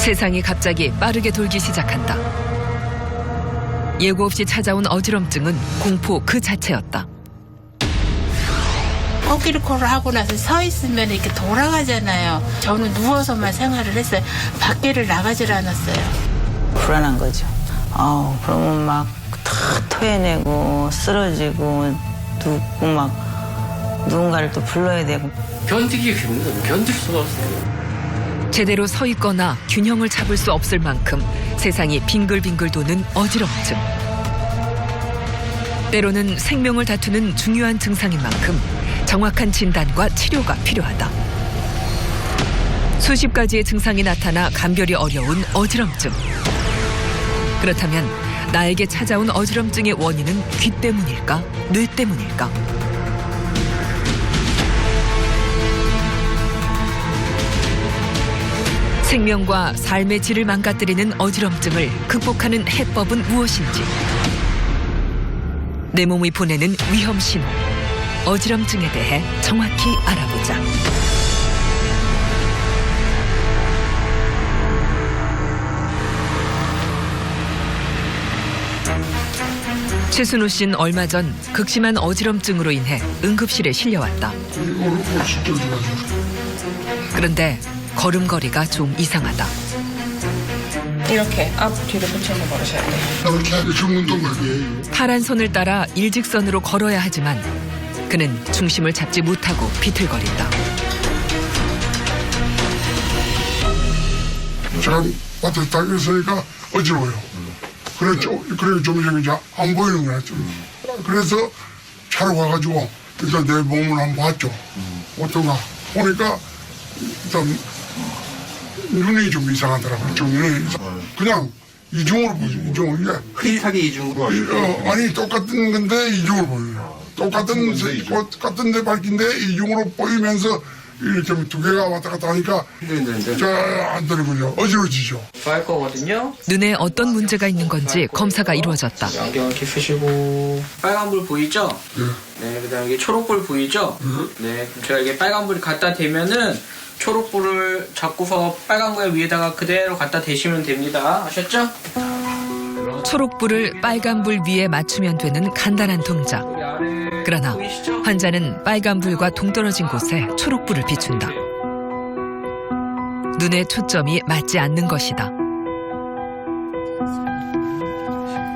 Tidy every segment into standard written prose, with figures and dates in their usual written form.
세상이 갑자기 빠르게 돌기 시작한다. 예고 없이 찾아온 어지럼증은 공포 그 자체였다. 코끼리 코를 하고 나서 서 있으면 이렇게 돌아가잖아요. 저는 누워서만 생활을 했어요. 밖에를 나가질 않았어요. 불안한 거죠. 그러면 막 다 토해내고 쓰러지고 눕고 막 누군가를 또 불러야 되고. 견디기 힘든 견딜 수가 없어요. 제대로 서 있거나 균형을 잡을 수 없을 만큼 세상이 빙글빙글 도는 어지럼증. 때로는 생명을 다투는 중요한 증상인 만큼 정확한 진단과 치료가 필요하다. 수십 가지의 증상이 나타나 감별이 어려운 어지럼증. 그렇다면 나에게 찾아온 어지럼증의 원인은 귀 때문일까? 뇌 때문일까? 생명과 삶의 질을 망가뜨리는 어지럼증을 극복하는 해법은 무엇인지. 내 몸이 보내는 위험 신호. 어지럼증에 대해 정확히 알아보자. 최순호 씨는 얼마 전 극심한 어지럼증으로 인해 응급실에 실려왔다. 그런데 걸음걸이가 좀 이상하다. 이렇게 앞 뒤로 붙여서 걸으셔야 돼요. 이렇게 하면 죽는 동작이에요. 파란 선을 따라 일직선으로 걸어야 하지만 그는 중심을 잡지 못하고 비틀거린다. 사람 왔다 딱 있으니까 어지러워요. 그래 좀 이제 안 보이는 거야. 그래서 차로 가가지고 일단 내 몸을 한번 봤죠. 어떤가 보니까 일단 눈이 좀 이상하더라고요. 좀 눈이 그냥 이중으로 보죠. 이중으로. 흐릿하게 이중으로 하시고. 아니 똑같은 건데 이중으로 보여요. 똑같은데 밝긴데 이중으로 보이면서 이렇게 두 개가 왔다 갔다 하니까 잘 안 되는군요. 어지러지죠. 할 거거든요. 눈에 어떤 문제가 있는 건지 검사가 이루어졌다. 안경 이렇게 쓰시고 빨간불 보이죠? 네. 네, 그다음에 이게 초록불 보이죠? 네, 그럼 제가 이게 빨간불 갖다 대면은 초록불을 잡고서 빨간 거에 위에다가 그대로 갖다 대시면 됩니다. 아셨죠? 초록불을 빨간불 위에 맞추면 되는 간단한 동작. 그러나 환자는 빨간불과 동떨어진 곳에 초록불을 비춘다. 눈의 초점이 맞지 않는 것이다.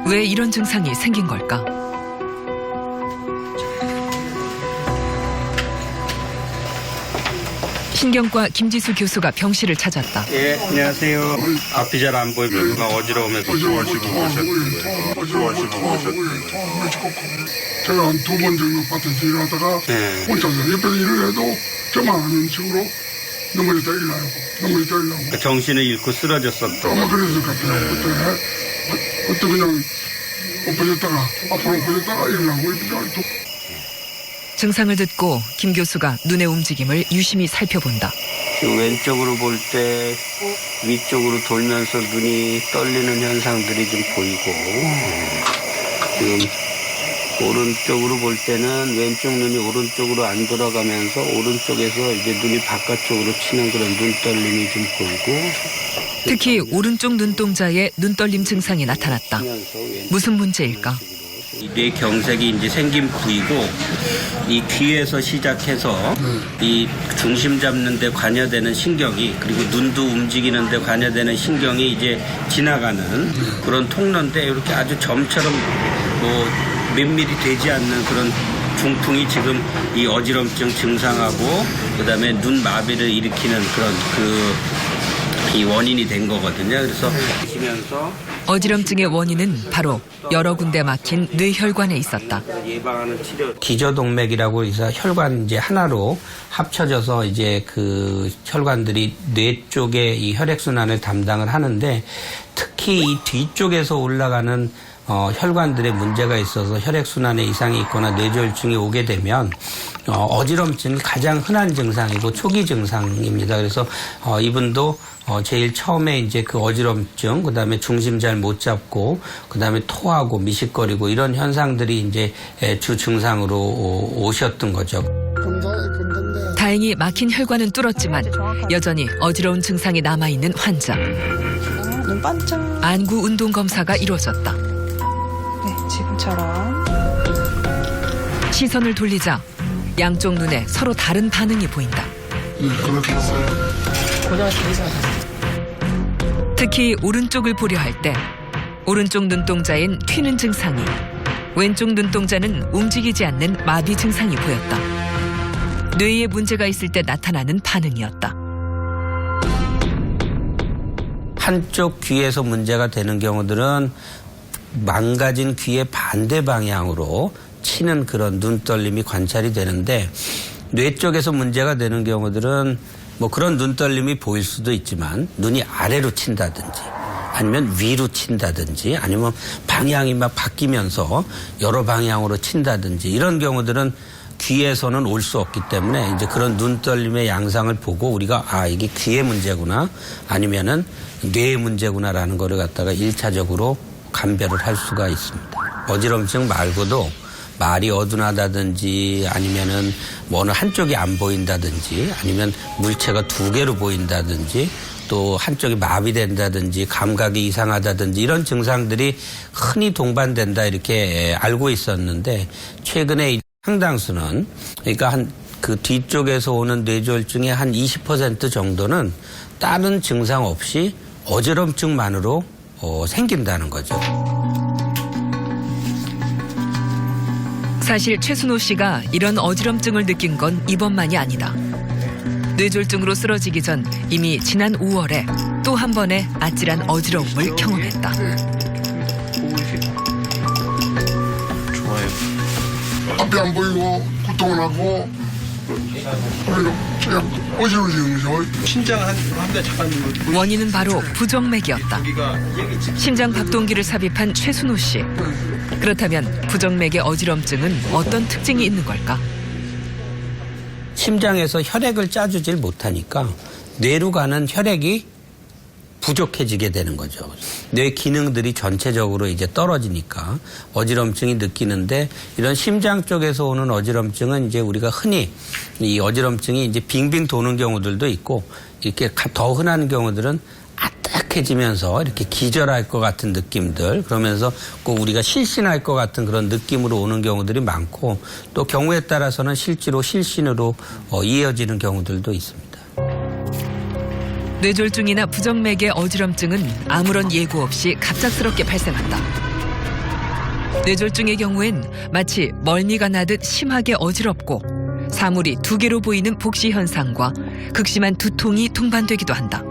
왜 이런 증상이 생긴 걸까? 신경과 김지수 교수가 병실을 찾았다. 예, 안녕하세요. 앞이 잘 안 보이고 어지러우면서 제가 한 두 번 정도 밭에서 일하다가 혼자서 옆에서 일을 해도 저만 하는 식으로 넘어졌다 일어나고 정신을 잃고 쓰러졌었던. 아마 그랬을 것 같아요. 그때 그냥 엎어졌다가 앞으로 엎어졌다가 일어나고 이렇게 증상을 듣고 김 교수가 눈의 움직임을 유심히 살펴본다. 왼쪽으로 볼 때 위쪽으로 돌면서 눈이 떨리는 현상들이 좀 보이고, 지금 오른쪽으로 볼 때는 왼쪽 눈이 오른쪽으로 안 돌아가면서 오른쪽에서 이제 눈이 바깥쪽으로 치는 그런 눈떨림이 좀 보이고. 특히 오른쪽 눈동자에 눈떨림 증상이 나타났다. 무슨 문제일까? 이 뇌 경색이 이제 생긴 부위고, 이 귀에서 시작해서 이 중심 잡는 데 관여되는 신경이, 그리고 눈도 움직이는 데 관여되는 신경이 이제 지나가는 그런 통로인데, 이렇게 아주 점처럼 뭐 면밀히 되지 않는 그런 중풍이 지금 이 어지럼증 증상하고 그다음에 눈 마비를 일으키는 그런 이 원인이 된 거거든요. 그래서 보시면서 어지럼증의 원인은 바로 여러 군데 막힌 뇌혈관에 있었다. 예방하는 치료 기저동맥이라고 해서 혈관 이제 하나로 합쳐져서 이제 그 혈관들이 뇌 쪽에 이 혈액순환을 담당을 하는데, 특히 이 뒤쪽에서 올라가는 혈관들의 문제가 있어서 혈액순환에 이상이 있거나 뇌졸중이 오게 되면 어지럼증이 가장 흔한 증상이고 초기 증상입니다. 그래서 이분도 제일 처음에 이제 그 어지럼증, 그다음에 중심 잘 못 잡고, 그다음에 토하고 미식거리고 이런 현상들이 이제 주 증상으로 오셨던 거죠. 다행히 막힌 혈관은 뚫었지만 여전히 어지러운 증상이 남아있는 환자. 눈 반짝. 안구 운동 검사가 이루어졌다. 네, 지금처럼. 시선을 돌리자 양쪽 눈에 서로 다른 반응이 보인다. 그렇게 했어요. 특히 오른쪽을 보려 할 때 오른쪽 눈동자엔 튀는 증상이, 왼쪽 눈동자는 움직이지 않는 마비 증상이 보였다. 뇌에 문제가 있을 때 나타나는 반응이었다. 한쪽 귀에서 문제가 되는 경우들은 망가진 귀의 반대 방향으로 치는 그런 눈떨림이 관찰이 되는데, 뇌 쪽에서 문제가 되는 경우들은 뭐 그런 눈떨림이 보일 수도 있지만 눈이 아래로 친다든지 아니면 위로 친다든지 아니면 방향이 막 바뀌면서 여러 방향으로 친다든지 이런 경우들은 귀에서는 올 수 없기 때문에 이제 그런 눈떨림의 양상을 보고 우리가 아, 이게 귀의 문제구나 아니면은 뇌의 문제구나라는 거를 갖다가 1차적으로 감별을 할 수가 있습니다. 어지럼증 말고도 말이 어둔하다든지 아니면은 뭐 어느 한쪽이 안 보인다든지 아니면 물체가 두 개로 보인다든지 또 한쪽이 마비된다든지 감각이 이상하다든지 이런 증상들이 흔히 동반된다 이렇게 알고 있었는데, 최근에 상당수는 그러니까 한 그 뒤쪽에서 오는 뇌졸중의 한 20% 정도는 다른 증상 없이 어지럼증만으로 생긴다는 거죠. 사실 최순호 씨가 이런 어지럼증을 느낀 건 이번만이 아니다. 뇌졸중으로 쓰러지기 전 이미 지난 5월에 또 한 번의 아찔한 어지러움을 경험했다. 좋아요. 앞이 안 보이고 고통나고 그리고 그냥 어지러워지는 거죠. 심장 한대 잠깐 원인은 바로 부정맥이었다. 심장 박동기를 삽입한 최순호 씨. 그렇다면 부정맥의 어지럼증은 어떤 특징이 있는 걸까? 심장에서 혈액을 짜주질 못하니까 뇌로 가는 혈액이 부족해지게 되는 거죠. 뇌 기능들이 전체적으로 이제 떨어지니까 어지럼증이 느끼는데, 이런 심장 쪽에서 오는 어지럼증은 이제 우리가 흔히 이 어지럼증이 이제 빙빙 도는 경우들도 있고, 이렇게 더 흔한 경우들은 아딱해지면서 이렇게 기절할 것 같은 느낌들, 그러면서 꼭 우리가 실신할 것 같은 그런 느낌으로 오는 경우들이 많고, 또 경우에 따라서는 실제로 실신으로 이어지는 경우들도 있습니다. 뇌졸중이나 부정맥의 어지럼증은 아무런 예고 없이 갑작스럽게 발생한다. 뇌졸중의 경우엔 마치 멀미가 나듯 심하게 어지럽고 사물이 두 개로 보이는 복시 현상과 극심한 두통이 동반되기도 한다.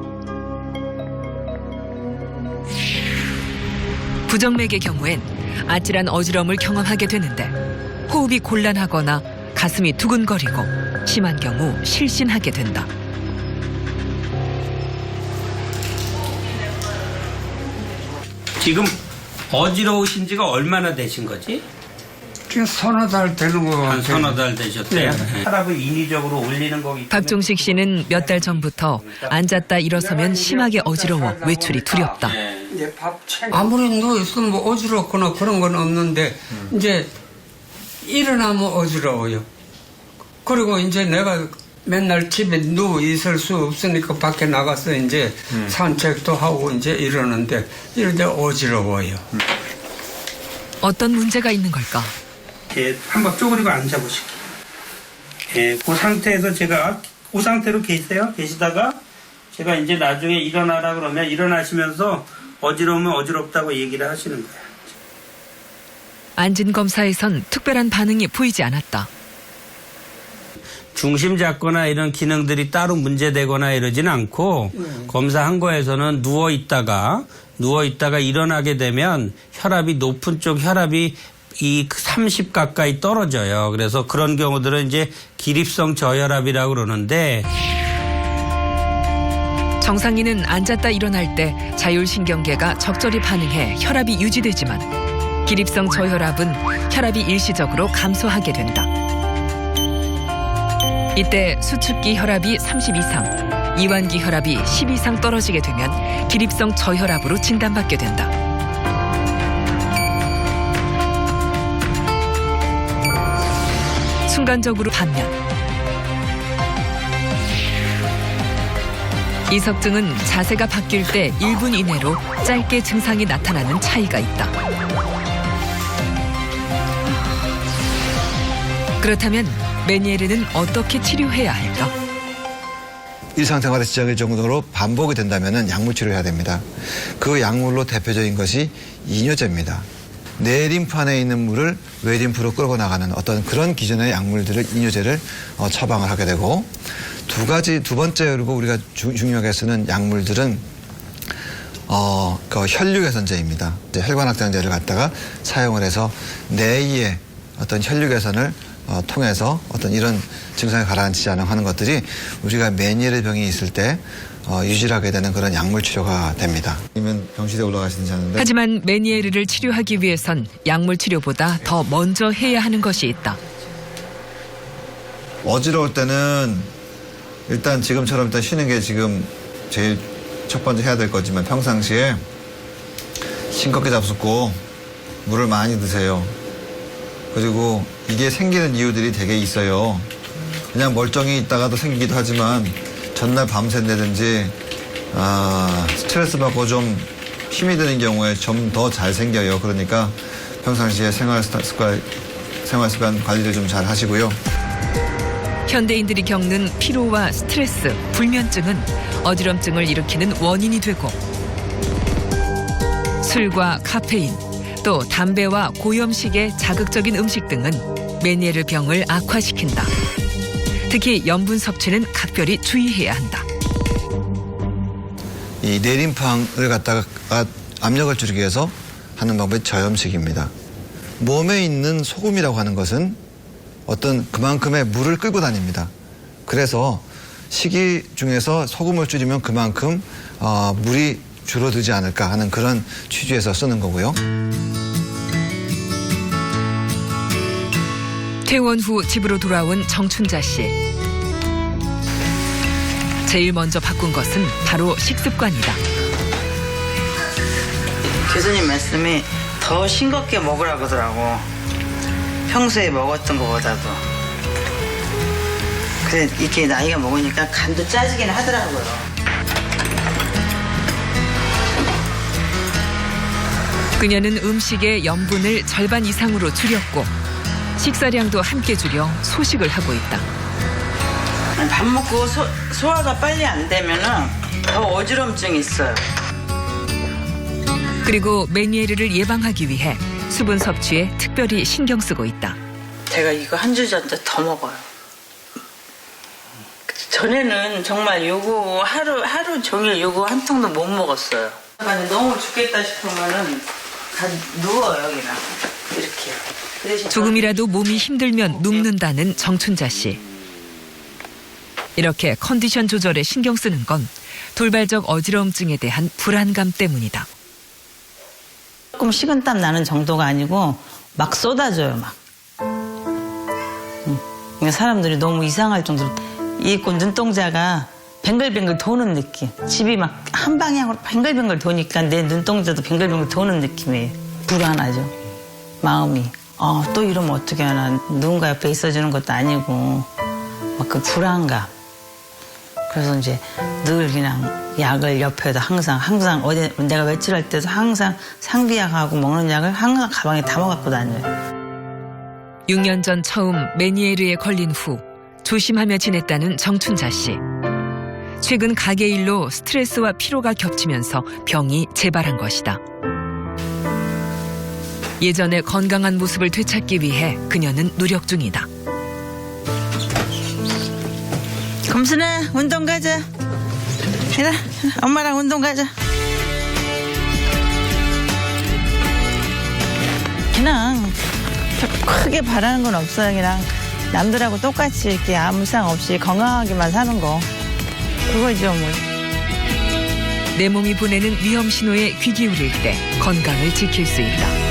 부정맥의 경우엔 아찔한 어지러움을 경험하게 되는데, 호흡이 곤란하거나 가슴이 두근거리고 심한 경우 실신하게 된다. 지금 어지러우신 지가 얼마나 되신 거지? 지금 서너 달 되는 거 한 같아요. 서너 달 되셨대요? 네. 혈압을 인위적으로 올리는 거기 때문에. 박종식 씨는 몇 달 전부터 앉았다 일어서면 심하게 어지러워 외출이 두렵다. 아무리 누워있으면 뭐 어지럽거나 그런 건 없는데 이제 일어나면 어지러워요. 그리고 이제 내가 맨날 집에 누워 있을 수 없으니까 밖에 나가서 이제 산책도 하고 이제 이러는데 이럴 때 어지러워요. 어떤 문제가 있는 걸까? 예, 한번 쪼그리고 앉아보실게요. 예, 그 상태에서 제가 그 상태로 계시다가 제가 이제 나중에 일어나라 그러면 일어나시면서 어지러우면 어지럽다고 얘기를 하시는 거예요. 안진 검사에선 특별한 반응이 보이지 않았다. 중심 잡거나 이런 기능들이 따로 문제되거나 이러진 않고, 검사한 거에서는 누워 있다가 일어나게 되면 혈압이 높은 쪽 혈압이 이 30 가까이 떨어져요. 그래서 그런 경우들은 이제 기립성 저혈압이라고 그러는데, 정상인은 앉았다 일어날 때 자율신경계가 적절히 반응해 혈압이 유지되지만, 기립성 저혈압은 혈압이 일시적으로 감소하게 된다. 이때 수축기 혈압이 30 이상, 이완기 혈압이 10 이상 떨어지게 되면 기립성 저혈압으로 진단받게 된다. 순간적으로 반면 이석증은 자세가 바뀔 때 1분 이내로 짧게 증상이 나타나는 차이가 있다. 그렇다면 메니에르는 어떻게 치료해야 할까? 일상생활에 지장일 정도로 반복이 된다면 약물 치료해야 됩니다. 그 약물로 대표적인 것이 이뇨제입니다. 내 림프 안에 있는 물을 외 림프로 끌고 나가는 어떤 그런 기준의 약물들을 이뇨제를 처방을 하게 되고, 두 번째로 우리가 중요하게 쓰는 약물들은 그 혈류개선제입니다. 이제 혈관확장제를 갖다가 사용을 해서 내의 어떤 혈류개선을 통해서 어떤 이런 증상이 가라앉히지 않으면 하는 것들이 우리가 메니에르 병이 있을 때 유지하게 되는 그런 약물 치료가 됩니다. 아니면 병실에 올라가시는지 않은데. 하지만 메니에르를 치료하기 위해선 약물 치료보다 더 먼저 해야 하는 것이 있다. 어지러울 때는 일단 지금처럼 일단 쉬는 게 지금 제일 첫 번째 해야 될 거지만, 평상시에 싱겁게 잡숫고 물을 많이 드세요. 그리고 이게 생기는 이유들이 되게 있어요. 그냥 멀쩡히 있다가도 생기기도 하지만 전날 밤샌다든지 스트레스 받고 좀 힘이 드는 경우에 좀 더 잘 생겨요. 그러니까 평상시에 생활습관 관리를 좀 잘 하시고요. 현대인들이 겪는 피로와 스트레스, 불면증은 어지럼증을 일으키는 원인이 되고, 술과 카페인, 또 담배와 고염식의 자극적인 음식 등은 메니에르 병을 악화시킨다. 특히 염분 섭취는 각별히 주의해야 한다. 이 내림팡을 갖다가 압력을 줄이기 위해서 하는 방법이 저염식입니다. 몸에 있는 소금이라고 하는 것은 어떤 그만큼의 물을 끌고 다닙니다. 그래서 식이 중에서 소금을 줄이면 그만큼 물이 줄어들지 않을까 하는 그런 취지에서 쓰는 거고요. 퇴원 후 집으로 돌아온 정춘자 씨. 제일 먼저 바꾼 것은 바로 식습관이다. 교수님 말씀이 더 싱겁게 먹으라고 하더라고. 평소에 먹었던 것보다도. 그래, 이렇게 나이가 먹으니까 간도 짜지긴 하더라고요. 그녀는 음식의 염분을 절반 이상으로 줄였고 식사량도 함께 줄여 소식을 하고 있다. 밥 먹고 소화가 빨리 안 되면은 더 어지럼증이 있어요. 그리고 메니에르를 예방하기 위해 수분 섭취에 특별히 신경 쓰고 있다. 제가 이거 한 주 전부터 더 먹어요. 전에는 정말 요거 하루 종일 요거 한 통도 못 먹었어요. 너무 죽겠다 싶으면은 다 누워요, 그냥 이렇게. 그 대신 조금이라도 몸이 힘들면 눕는다는 정춘자 씨. 이렇게 컨디션 조절에 신경 쓰는 건 돌발적 어지러움증에 대한 불안감 때문이다. 조금 식은땀 나는 정도가 아니고 막 쏟아져요, 막. 사람들이 너무 이상할 정도로 이 눈동자가 뱅글뱅글 도는 느낌. 집이 막 한 방향으로 뱅글뱅글 도니까 내 눈동자도 뱅글뱅글 도는 느낌이에요. 불안하죠, 마음이. 또 이러면 어떻게 하나. 누군가 옆에 있어주는 것도 아니고 막 그 불안감. 그래서 이제 늘 그냥 약을 옆에도 항상 어디 내가 외출할 때도 항상 상비약하고 먹는 약을 항상 가방에 담아 갖고 다녀요. 6년 전 처음 메니에르에 걸린 후 조심하며 지냈다는 정춘자 씨. 최근 가게 일로 스트레스와 피로가 겹치면서 병이 재발한 것이다. 예전의 건강한 모습을 되찾기 위해 그녀는 노력 중이다. 검순아, 운동 가자. 이리 엄마랑 운동 가자. 그냥 크게 바라는 건 없어요. 그냥 남들하고 똑같이 이렇게 아무 이상 없이 건강하게만 사는 거. 그거죠, 뭐. 내 몸이 보내는 위험 신호에 귀 기울일 때 건강을 지킬 수 있다.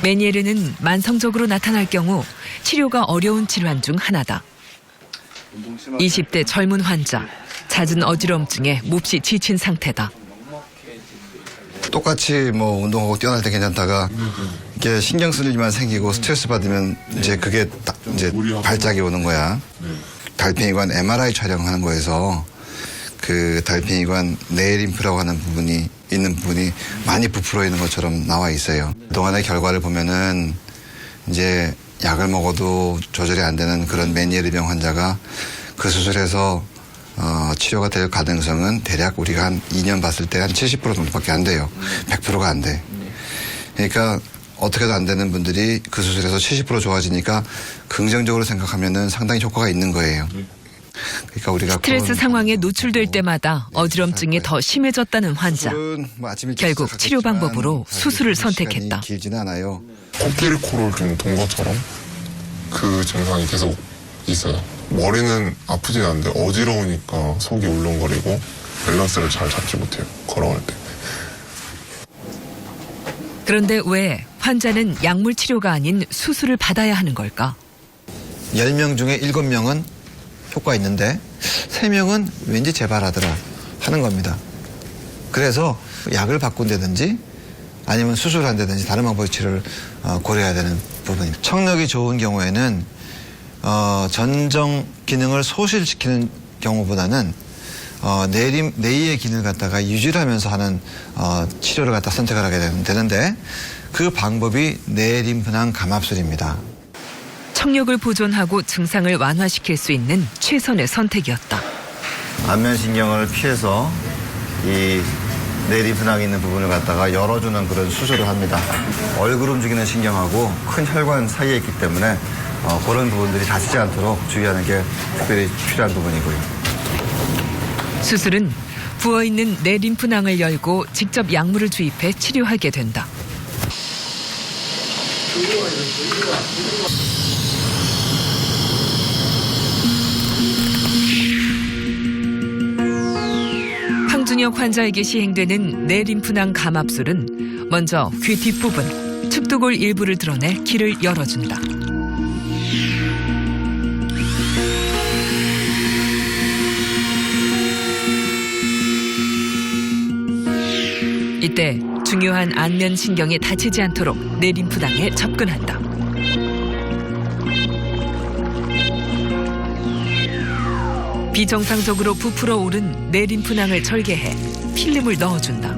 메니에르는 만성적으로 나타날 경우 치료가 어려운 질환 중 하나다. 20대 젊은 환자, 잦은 어지럼증에 몹시 지친 상태다. 똑같이 뭐 운동하고 뛰어날 때 괜찮다가 이게 신경 쓸 일만 생기고 스트레스 받으면 이제 그게 이제 발작이 오는 거야. 달팽이관 MRI 촬영하는 거에서 그 달팽이관 내림프라고 하는 부분이 있는 부분이 많이 부풀어 있는 것처럼 나와 있어요. 그동안의 결과를 보면은 이제 약을 먹어도 조절이 안 되는 그런 메니에르병 환자가 그 수술에서 치료가 될 가능성은 대략 우리가 한 2년 봤을 때 한 70% 정도밖에 안 돼요. 100%가 안 돼. 그러니까 어떻게도 안 되는 분들이 그 수술에서 70% 좋아지니까 긍정적으로 생각하면은 상당히 효과가 있는 거예요. 그러니까 우리가 스트레스 상황에 노출될 때마다 어지럼증이 더 심해졌다는 환자. 결국 치료 방법으로 수술을 선택했다. 길지는 않아요. 코끼리 코를 좀 돈 것처럼 그 증상이 계속 있어요. 머리는 아프진 않은데 어지러우니까 속이 울렁거리고 밸런스를 잘 잡지 못해요. 걸어갈 때. 그런데 왜 환자는 약물 치료가 아닌 수술을 받아야 하는 걸까? 10명 중에 7명은 효과 있는데 3명은 왠지 재발하더라 하는 겁니다. 그래서 약을 바꾼다든지 아니면 수술한다든지 다른 방법의 치료를 고려해야 되는 부분입니다. 청력이 좋은 경우에는 전정 기능을 소실시키는 경우보다는 내이의 기능을 갖다가 유지를 하면서 하는 치료를 갖다 선택을 하게 되는데 그 방법이 내림분당 감압술입니다. 청력을 보존하고 증상을 완화시킬 수 있는 최선의 선택이었다. 안면신경을 피해서 이 내림분당에 있는 부분을 갖다가 열어주는 그런 수술을 합니다. 얼굴 움직이는 신경하고 큰 혈관 사이에 있기 때문에 그런 부분들이 다치지 않도록 주의하는 게 특별히 필요한 부분이고요. 수술은 부어있는 내 림프낭을 열고 직접 약물을 주입해 치료하게 된다. 황준혁 환자에게 시행되는 내 림프낭 감압술은 먼저 귀 뒷부분, 측두골 일부를 드러내 길을 열어준다. 이때 중요한 안면 신경이 다치지 않도록 내 림프낭에 접근한다. 비정상적으로 부풀어 오른 내 림프낭을 절개해 필름을 넣어준다.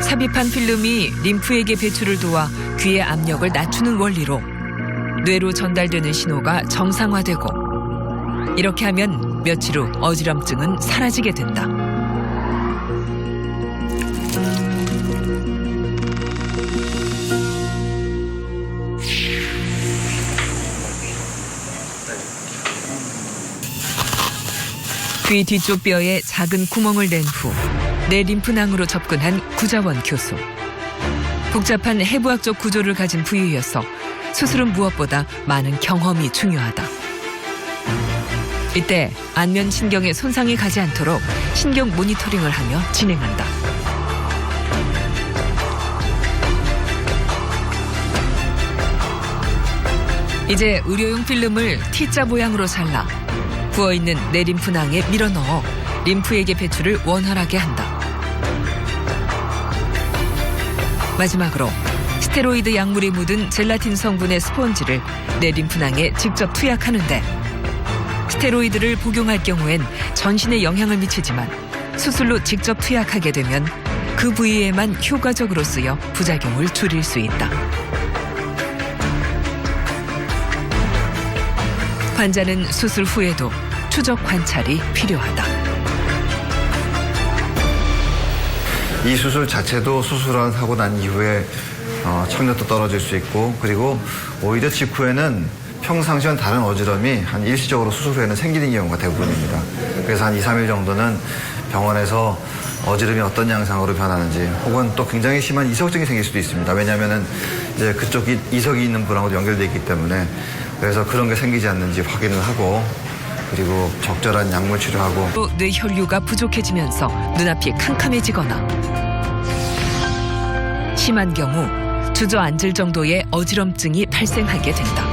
삽입한 필름이 림프에게 배출을 도와 귀의 압력을 낮추는 원리로 뇌로 전달되는 신호가 정상화되고 이렇게 하면 며칠 후 어지럼증은 사라지게 된다. 귀 뒤쪽 뼈에 작은 구멍을 낸 후 내 림프낭으로 접근한 구자원 교수. 복잡한 해부학적 구조를 가진 부위여서 수술은 무엇보다 많은 경험이 중요하다. 이때 안면 신경에 손상이 가지 않도록 신경 모니터링을 하며 진행한다. 이제 의료용 필름을 T자 모양으로 잘라 부어있는 내 림프낭에 밀어넣어 림프에게 배출을 원활하게 한다. 마지막으로 스테로이드 약물이 묻은 젤라틴 성분의 스펀지를 내 림프낭에 직접 투약하는데 스테로이드를 복용할 경우엔 전신에 영향을 미치지만 수술로 직접 투약하게 되면 그 부위에만 효과적으로 쓰여 부작용을 줄일 수 있다. 환자는 수술 후에도 추적 관찰이 필요하다. 이 수술 자체도 수술을 하고 난 이후에 청력도 떨어질 수 있고 그리고 오히려 직후에는 평상시와는 다른 어지럼이 한 일시적으로 수술 후에는 생기는 경우가 대부분입니다. 그래서 한 2, 3일 정도는 병원에서 어지럼이 어떤 양상으로 변하는지 혹은 또 굉장히 심한 이석증이 생길 수도 있습니다. 왜냐하면은 이제 그쪽 이석이 있는 분하고도 연결되어 있기 때문에 그래서 그런 게 생기지 않는지 확인을 하고 그리고 적절한 약물 치료하고 또 뇌 혈류가 부족해지면서 눈앞이 캄캄해지거나 심한 경우 주저앉을 정도의 어지럼증이 발생하게 된다.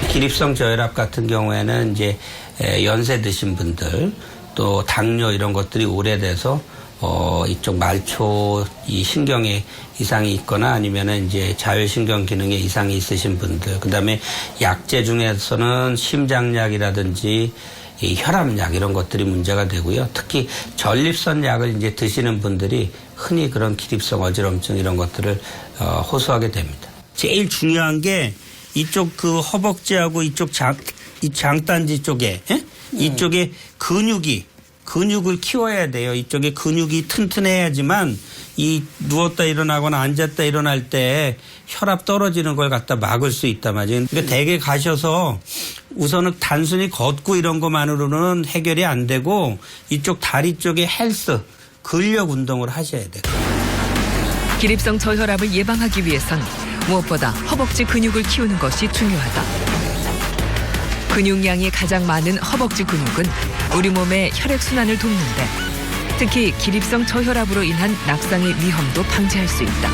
기립성 저혈압 같은 경우에는 이제 연세 드신 분들 또 당뇨 이런 것들이 오래돼서 이쪽 말초 이 신경에 이상이 있거나 아니면은 이제 자율신경 기능에 이상이 있으신 분들, 그다음에 약제 중에서는 심장약이라든지 이 혈압약 이런 것들이 문제가 되고요. 특히 전립선 약을 이제 드시는 분들이 흔히 그런 기립성 어지럼증 이런 것들을 호소하게 됩니다. 제일 중요한 게 이쪽 그 허벅지하고 이쪽 이 장단지 쪽에 이쪽에 근육을 키워야 돼요. 이쪽에 근육이 튼튼해야지만 이 누웠다 일어나거나 앉았다 일어날 때 혈압 떨어지는 걸 갖다 막을 수 있단 말이에요. 그러니까 댁에 가셔서 우선은 단순히 걷고 이런 것만으로는 해결이 안 되고 이쪽 다리 쪽에 헬스, 근력 운동을 하셔야 돼요. 기립성 저혈압을 예방하기 위해선 무엇보다 허벅지 근육을 키우는 것이 중요하다. 근육량이 가장 많은 허벅지 근육은 우리 몸의 혈액순환을 돕는데 특히 기립성 저혈압으로 인한 낙상의 위험도 방지할 수 있다.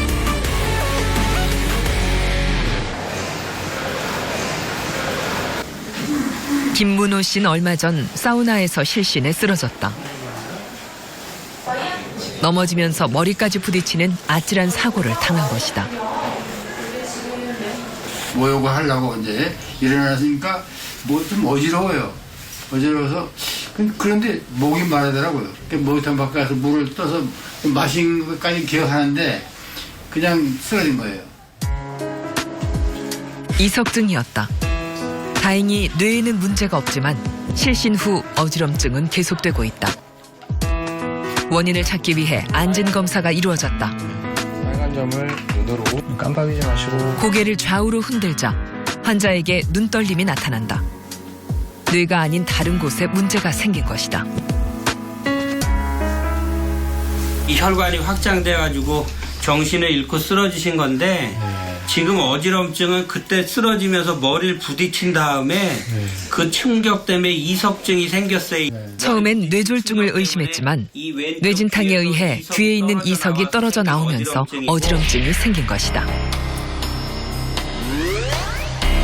김문호 씨는 얼마 전 사우나에서 실신에 쓰러졌다. 넘어지면서 머리까지 부딪히는 아찔한 사고를 당한 것이다. 모욕을 하려고 이제 일어났으니까 뭐 좀 어지러워요. 어지러워서 그런데 목이 마르더라고요. 목욕탕 밖에 가서 물을 떠서 마신 것까지 기억하는데 그냥 쓰러진 거예요. 이석증이었다. 다행히 뇌에는 문제가 없지만 실신 후 어지럼증은 계속되고 있다. 원인을 찾기 위해 안진 검사가 이루어졌다. 빨간 점을 눈으로 깜빡이지 마시고 고개를 좌우로 흔들자 환자에게 눈떨림이 나타난다. 뇌가 아닌 다른 곳에 문제가 생긴 것이다. 이 혈관이 확장돼가지고 정신을 잃고 쓰러지신 건데 지금 어지럼증은 그때 쓰러지면서 머리를 부딪힌 다음에 그 충격 때문에 이석증이 생겼어요. 처음엔 뇌졸중을 의심했지만 뇌진탕에 의해 뒤에 있는 이석이 떨어져 나오면서 어지럼증이 생긴 것이다.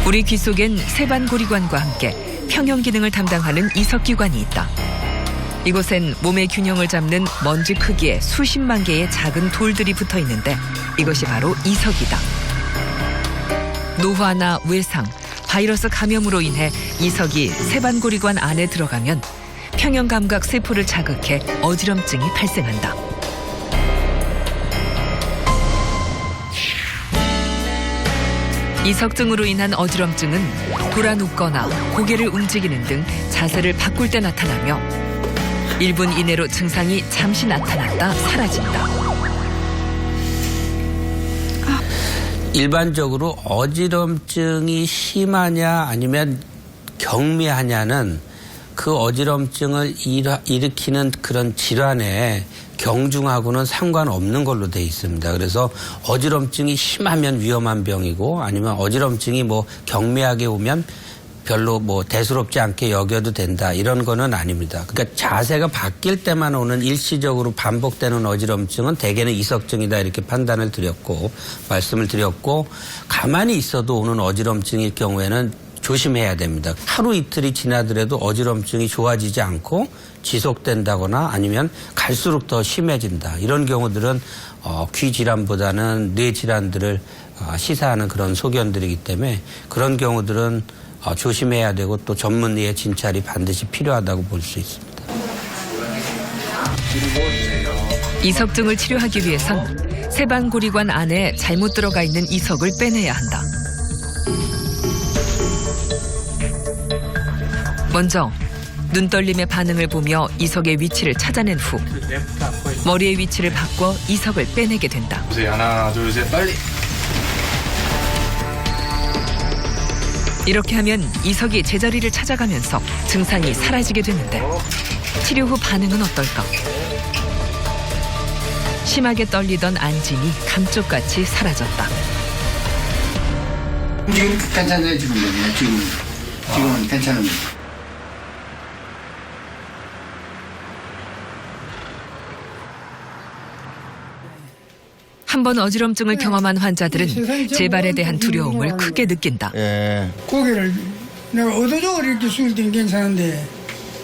우리 귀 속엔 세반고리관과 함께 평형 기능을 담당하는 이석기관이 있다. 이곳엔 몸의 균형을 잡는 먼지 크기의 수십만 개의 작은 돌들이 붙어 있는데 이것이 바로 이석이다. 노화나 외상, 바이러스 감염으로 인해 이석이 세반고리관 안에 들어가면 평형감각 세포를 자극해 어지럼증이 발생한다. 이석증으로 인한 어지럼증은 돌아 눕거나 고개를 움직이는 등 자세를 바꿀 때 나타나며 1분 이내로 증상이 잠시 나타났다 사라진다. 일반적으로 어지럼증이 심하냐 아니면 경미하냐는 그 어지럼증을 일으키는 그런 질환에 경중하고는 상관없는 걸로 돼 있습니다. 그래서 어지럼증이 심하면 위험한 병이고 아니면 어지럼증이 뭐 경미하게 오면 별로 뭐 대수롭지 않게 여겨도 된다 이런 거는 아닙니다. 그러니까 자세가 바뀔 때만 오는 일시적으로 반복되는 어지럼증은 대개는 이석증이다 이렇게 판단을 드렸고 말씀을 드렸고 가만히 있어도 오는 어지럼증일 경우에는 조심해야 됩니다. 하루 이틀이 지나더라도 어지럼증이 좋아지지 않고 지속된다거나 아니면 갈수록 더 심해진다. 이런 경우들은 귀 질환보다는 뇌 질환들을 시사하는 그런 소견들이기 때문에 그런 경우들은 조심해야 되고 또 전문의의 진찰이 반드시 필요하다고 볼 수 있습니다. 이석증을 치료하기 위해선 세반고리관 안에 잘못 들어가 있는 이석을 빼내야 한다. 먼저 눈떨림의 반응을 보며 이석의 위치를 찾아낸 후 머리의 위치를 바꿔 이석을 빼내게 된다. 보세요. 하나, 둘, 셋, 빨리. 이렇게 하면 이석이 제자리를 찾아가면서 증상이 사라지게 되는데 치료 후 반응은 어떨까? 심하게 떨리던 안진이 감쪽같이 사라졌다. 지금 괜찮아요, 지금은. 지금은 괜찮습니다. 한 번 어지럼증을 경험한 환자들은 재발에 대한 두려움을 크게 느낀다. 고개를 내가 의도적으로 이렇게 숙일 때는 괜찮은데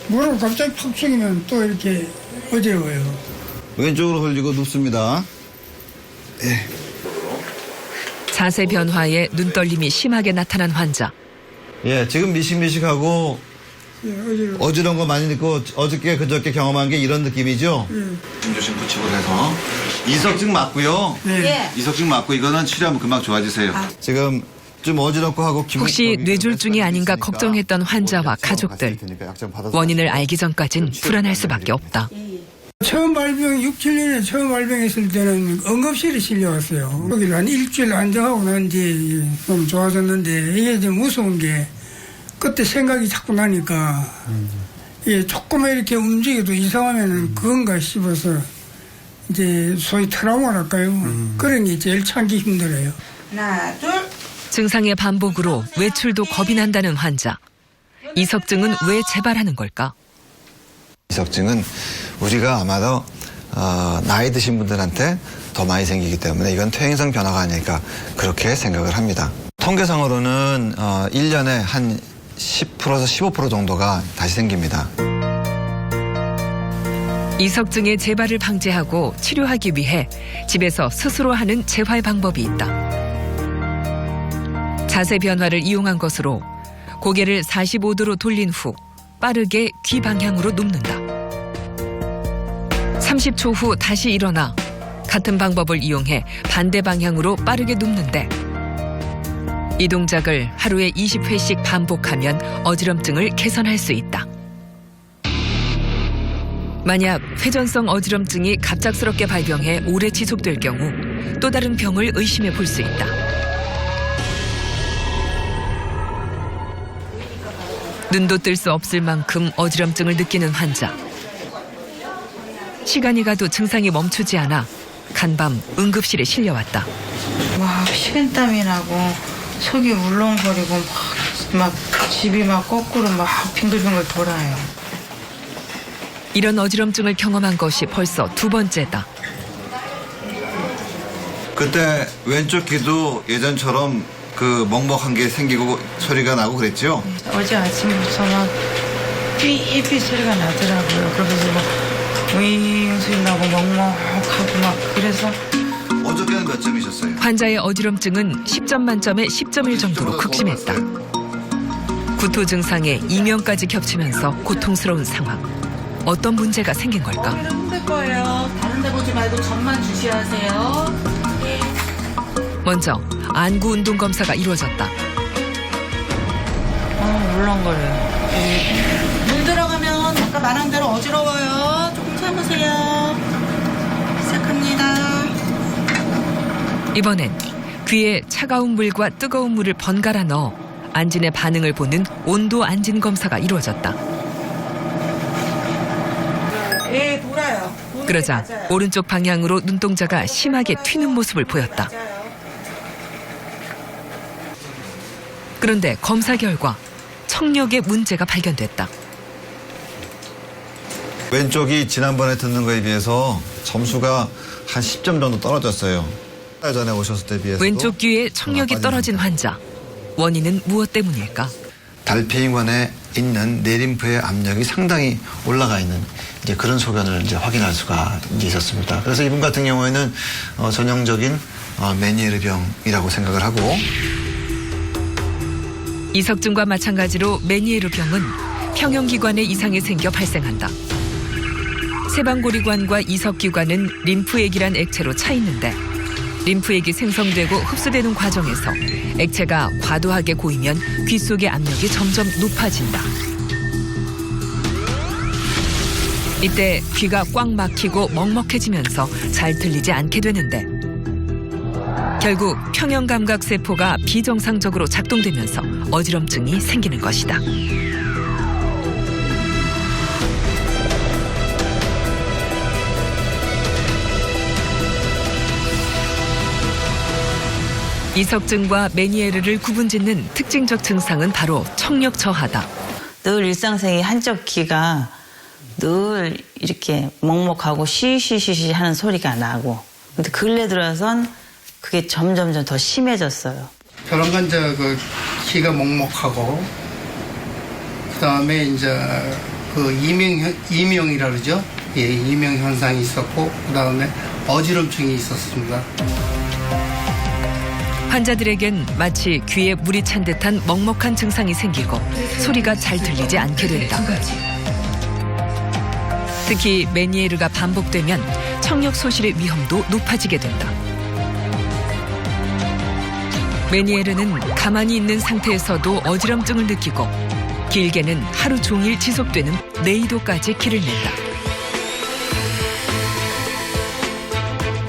무릎을 갑자기 팍 숙이면 또 이렇게 어지러워요. 왼쪽으로 흘리고 눕습니다. 예. 자세 변화에 눈떨림이 심하게 나타난 환자. 예, 지금 미식미식하고 예, 어지러운 거 많이 있고 어저께 그저께 경험한 게 이런 느낌이죠? 조심 붙이고 해서 이석증 맞고요. 네. 이석증 맞고 이거는 치료하면 금방 좋아지세요. 지금 좀 어지럽고 하고 혹시 뇌졸중이 아닌가 걱정했던 환자와 가족들. 원인을 알기 전까진 불안할 수밖에 없다. 처음 발병, 6, 7년에 처음 발병했을 때는 응급실에 실려왔어요. 여기를 한 일주일 안정하고 난 뒤에 좀 좋아졌는데 이게 좀 무서운 게 그때 생각이 자꾸 나니까 이게 조금만 이렇게 움직여도 이상하면은 그건가 싶어서 이제 소위 트라우마랄까요? 그런 게 제일 참기 힘들어요. 하나, 둘. 증상의 반복으로 외출도 겁이 난다는 환자. 이석증은 왜 재발하는 걸까? 이석증은 우리가 아마도 나이 드신 분들한테 더 많이 생기기 때문에 이건 퇴행성 변화가 아닐까 그렇게 생각을 합니다. 통계상으로는 1년에 한 10%에서 15% 정도가 다시 생깁니다. 이석증의 재발을 방지하고 치료하기 위해 집에서 스스로 하는 재활 방법이 있다. 자세 변화를 이용한 것으로 고개를 45도로 돌린 후 빠르게 귀 방향으로 눕는다. 30초 후 다시 일어나 같은 방법을 이용해 반대 방향으로 빠르게 눕는데 이 동작을 하루에 20회씩 반복하면 어지럼증을 개선할 수 있다. 만약 회전성 어지럼증이 갑작스럽게 발병해 오래 지속될 경우 또 다른 병을 의심해 볼 수 있다. 눈도 뜰 수 없을 만큼 어지럼증을 느끼는 환자. 시간이 가도 증상이 멈추지 않아 간밤 응급실에 실려왔다. 와, 식은땀이 나고 속이 울렁거리고 막 집이 막 거꾸로 막 빙글빙글 돌아요. 이런 어지럼증을 경험한 것이 벌써 두 번째다. 그때 왼쪽 귀도 예전처럼 그 먹먹한 게 생기고 소리가 나고 그랬죠? 어제 아침부터 막 삐삐 소리가 나더라고요. 그러면서 막 윙 소리 나고 먹먹하고 막 그래서. 어저께는 몇 점이셨어요? 환자의 어지럼증은 10점 만점에 10.1 정도로 극심했다. 구토 증상에 이명까지 겹치면서 고통스러운 상황. 어떤 문제가 생긴 걸까? 힘들 거예요. 다른 데 보지 말고 점만 주시하세요. 먼저 안구 운동 검사가 이루어졌다. 울렁거려요. 물 들어가면 아까 말한 대로 어지러워요. 조금 참으세요. 시작합니다. 이번엔 귀에 차가운 물과 뜨거운 물을 번갈아 넣어 안진의 반응을 보는 온도 안진 검사가 이루어졌다. 예, 돌아요. 그러자 오른쪽 방향으로 눈동자가 심하게 튀는 모습을 보였다. 그런데 검사 결과 청력에 문제가 발견됐다. 왼쪽이 지난번에 듣는 거에 비해서 점수가 한 10점 정도 떨어졌어요. 달 전에 오셨을 때 비해서 왼쪽 귀에 청력이 떨어진 환자. 원인은 무엇 때문일까? 달피ing관에 있는 뇌림프의 압력이 상당히 올라가 있는 이제 그런 소견을 이제 확인할 수가 이제 있었습니다. 그래서 이분 같은 경우에는 전형적인 메니에르병이라고 생각을 하고. 이석증과 마찬가지로 메니에르병은 평형기관에 이상이 생겨 발생한다. 세방고리관과 이석기관은 림프액이란 액체로 차 있는데 림프액이 생성되고 흡수되는 과정에서 액체가 과도하게 고이면 귀 속의 압력이 점점 높아진다. 이때 귀가 꽉 막히고 먹먹해지면서 잘 들리지 않게 되는데 결국 평형감각세포가 비정상적으로 작동되면서 어지럼증이 생기는 것이다. 이석증과 메니에르를 구분짓는 특징적 증상은 바로 청력 저하다. 늘 일상생활 한쪽 귀가 늘 이렇게 먹먹하고 쉬쉬쉬쉬 하는 소리가 나고 근데 근래 들어선 그게 점점 더 심해졌어요. 저런 이제 그 귀가 먹먹하고 그다음에 이제 그 이명이라 그러죠. 예, 이명 현상이 있었고 그다음에 어지럼증이 있었습니다. 환자들에겐 마치 귀에 물이 찬 듯한 먹먹한 증상이 생기고 소리가 잘 들리지 않게 된다. 특히 메니에르가 반복되면 청력 소실의 위험도 높아지게 된다. 메니에르는 가만히 있는 상태에서도 어지럼증을 느끼고 길게는 하루 종일 지속되는 내이도까지 기를 낸다.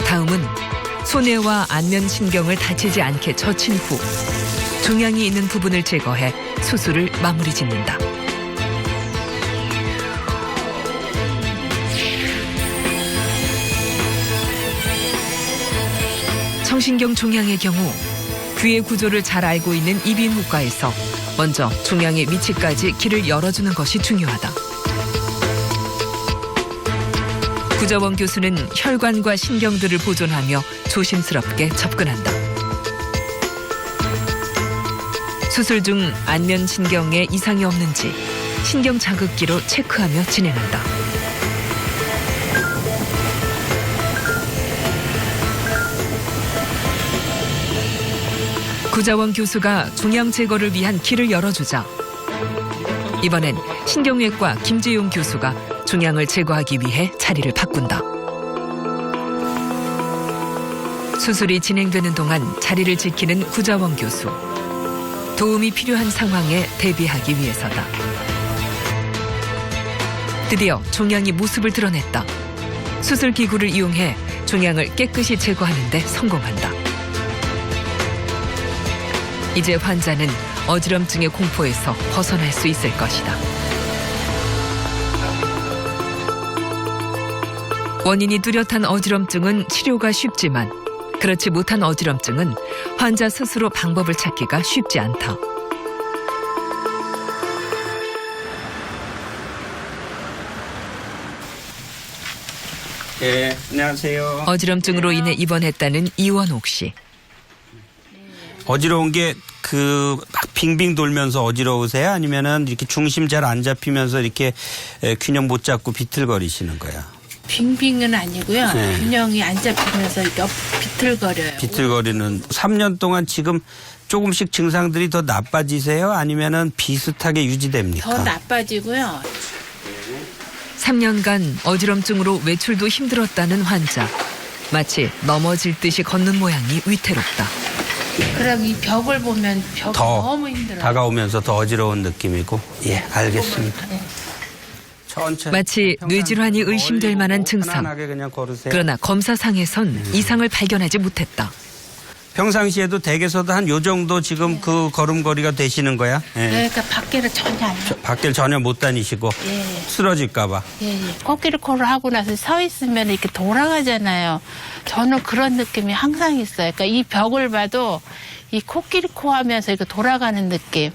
다음은 손해와 안면신경을 다치지 않게 젖힌 후 종양이 있는 부분을 제거해 수술을 마무리 짓는다. 청신경 종양의 경우 귀의 구조를 잘 알고 있는 이비인후과에서 먼저 종양의 위치까지 길을 열어주는 것이 중요하다. 구자원 교수는 혈관과 신경들을 보존하며 조심스럽게 접근한다. 수술 중 안면 신경에 이상이 없는지 신경 자극기로 체크하며 진행한다. 구자원 교수가 종양 제거를 위한 길을 열어주자 이번엔 신경외과 김재용 교수가 종양을 제거하기 위해 자리를 바꾼다. 수술이 진행되는 동안 자리를 지키는 구자원 교수. 도움이 필요한 상황에 대비하기 위해서다. 드디어 종양이 모습을 드러냈다. 수술 기구를 이용해 종양을 깨끗이 제거하는 데 성공한다. 이제 환자는 어지럼증의 공포에서 벗어날 수 있을 것이다. 원인이 뚜렷한 어지럼증은 치료가 쉽지만 그렇지 못한 어지럼증은 환자 스스로 방법을 찾기가 쉽지 않다. 네, 안녕하세요. 어지럼증으로 인해 입원했다는 이원옥 씨. 어지러운 게 막 빙빙 돌면서 어지러우세요? 아니면은 이렇게 중심 잘 안 잡히면서 이렇게 균형 못 잡고 비틀거리시는 거야? 빙빙은 아니고요. 네. 균형이 안 잡히면서 이렇게 비틀거려요. 비틀거리는 3년 동안 지금 조금씩 증상들이 더 나빠지세요? 아니면은 비슷하게 유지됩니까? 더 나빠지고요. 3년간 어지럼증으로 외출도 힘들었다는 환자. 마치 넘어질 듯이 걷는 모양이 위태롭다. 그럼 이 벽을 보면 벽이 더 너무 힘들어요. 다가오면서 더 어지러운 느낌이고. 예, 알겠습니다. 천천히. 마치 뇌질환이 의심될 만한 증상. 편안하게 그냥 걸으세요. 그러나 검사상에선 이상을 발견하지 못했다. 평상시에도 댁에서도 한 요 정도 지금 그 걸음걸이가 되시는 거야? 예. 네, 그러니까 밖에를 전혀 안 나요. 밖을 전혀 못 다니시고 예. 쓰러질까 봐. 예. 코끼리코를 하고 나서 서 있으면 이렇게 돌아가잖아요. 저는 그런 느낌이 항상 있어요. 그러니까 이 벽을 봐도 이 코끼리코 하면서 이렇게 돌아가는 느낌.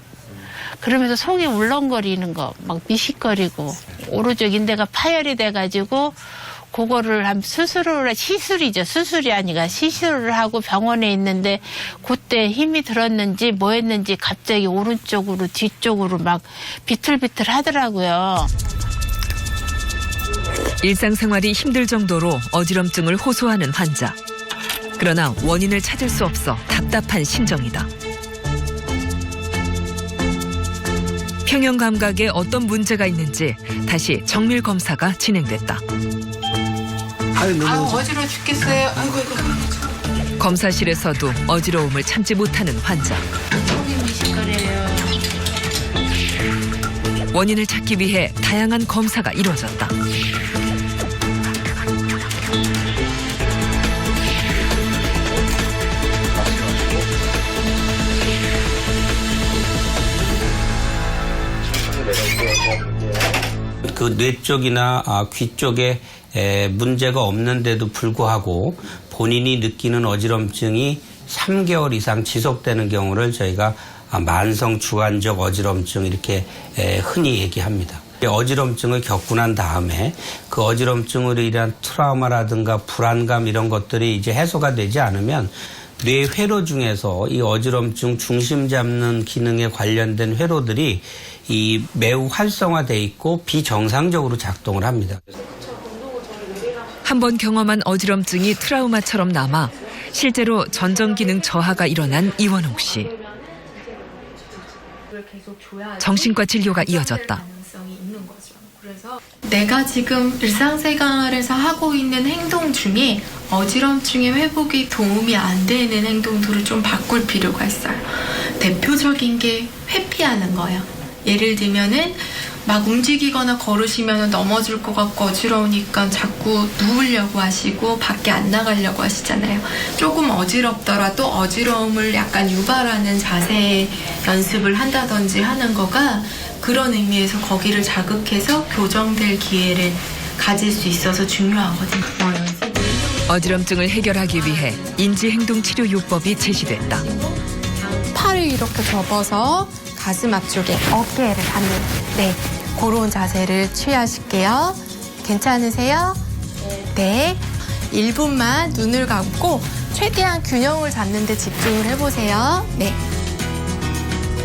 그러면서 속이 울렁거리는 거, 막 미식거리고 오른쪽 인대가 파열이 돼가지고 그거를 한 시술이죠. 수술이 아니라 시술을 하고 병원에 있는데 그때 힘이 들었는지 뭐 했는지 갑자기 오른쪽으로 뒤쪽으로 막 비틀비틀 하더라고요. 일상생활이 힘들 정도로 어지럼증을 호소하는 환자. 그러나 원인을 찾을 수 없어 답답한 심정이다. 평형 감각에 어떤 문제가 있는지 다시 정밀 검사가 진행됐다. 어지러워 죽겠어요. 아이고. 검사실에서도 어지러움을 참지 못하는 환자. 속이 미식거려요. 원인을 찾기 위해 다양한 검사가 이루어졌다. 그 뇌 쪽이나 귀 쪽에 문제가 없는데도 불구하고 본인이 느끼는 어지럼증이 3개월 이상 지속되는 경우를 저희가 만성 주관적 어지럼증 이렇게 흔히 얘기합니다. 어지럼증을 겪고 난 다음에 그 어지럼증으로 인한 트라우마라든가 불안감 이런 것들이 이제 해소가 되지 않으면 뇌 회로 중에서 이 어지럼증 중심 잡는 기능에 관련된 회로들이 매우 활성화돼 있고 비정상적으로 작동을 합니다. 한번 경험한 어지럼증이 트라우마처럼 남아 실제로 전정기능 저하가 일어난 이원옥 씨. 정신과 진료가 이어졌다. 내가 지금 일상생활에서 하고 있는 행동 중에 어지럼증의 회복이 도움이 안 되는 행동들을 좀 바꿀 필요가 있어요. 대표적인 게 회피하는 거예요. 예를 들면은 막 움직이거나 걸으시면 넘어질 것 같고 어지러우니까 자꾸 누우려고 하시고 밖에 안 나가려고 하시잖아요. 조금 어지럽더라도 어지러움을 약간 유발하는 자세 연습을 한다든지 하는 거가 그런 의미에서 거기를 자극해서 교정될 기회를 가질 수 있어서 중요하거든요. 어지럼증을 해결하기 위해 인지행동치료요법이 제시됐다. 팔을 이렇게 접어서 가슴 앞쪽에 어깨를 닿는 그런 자세를 취하실게요. 괜찮으세요? 네. 1분만 눈을 감고 최대한 균형을 잡는 데 집중을 해보세요. 네.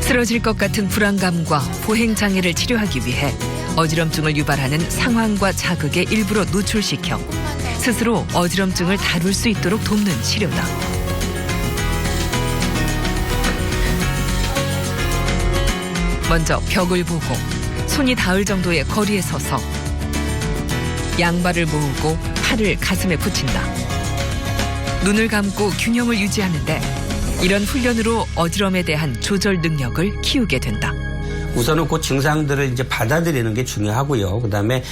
쓰러질 것 같은 불안감과 보행장애를 치료하기 위해 어지럼증을 유발하는 상황과 자극에 일부러 노출시켜 스스로 어지럼증을 다룰 수 있도록 돕는 치료다. 먼저 벽을 보고 손이 닿을 정도의 거리에 서서 양발을 모으고 팔을 가슴에 붙인다. 눈을 감고 균형을 유지하는데 이런 훈련으로 어지럼에 대한 조절 능력을 키우게 된다. 우선은 그 증상들을 이제 받아들이는 게 중요하고요. 그다음에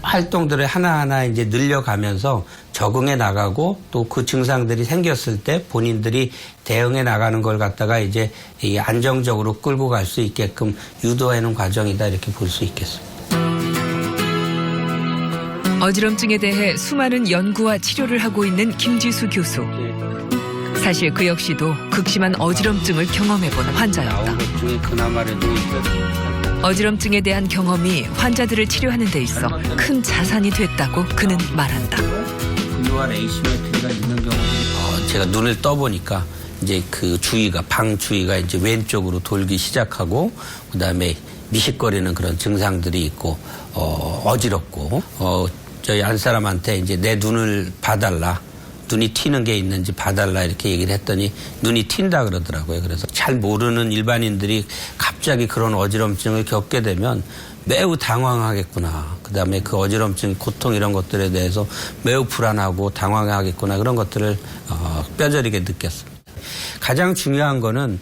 활동들을 하나하나 이제 늘려가면서 적응해 나가고 또 그 증상들이 생겼을 때 본인들이 대응해 나가는 걸 갖다가 이제 안정적으로 끌고 갈 수 있게끔 유도하는 과정이다 이렇게 볼 수 있겠습니다. 어지럼증에 대해 수많은 연구와 치료를 하고 있는 김지수 교수. 사실 그 역시도 극심한 어지럼증을 경험해본 환자였다. 어지럼증에 대한 경험이 환자들을 치료하는 데 있어 큰 자산이 됐다고 그는 말한다. 분유와 에이시메트리가 있는 경우는 제가 눈을 떠보니까 이제 그 주위가 방 주위가 이제 왼쪽으로 돌기 시작하고 그다음에 미식거리는 그런 증상들이 있고 어지럽고 저희 한 사람한테 이제 내 눈을 봐달라. 눈이 튀는 게 있는지 봐달라 이렇게 얘기를 했더니 눈이 튄다 그러더라고요. 그래서 잘 모르는 일반인들이 갑자기 그런 어지럼증을 겪게 되면 매우 당황하겠구나. 그다음에 그 어지럼증, 고통 이런 것들에 대해서 매우 불안하고 당황하겠구나. 그런 것들을 뼈저리게 느꼈습니다. 가장 중요한 거는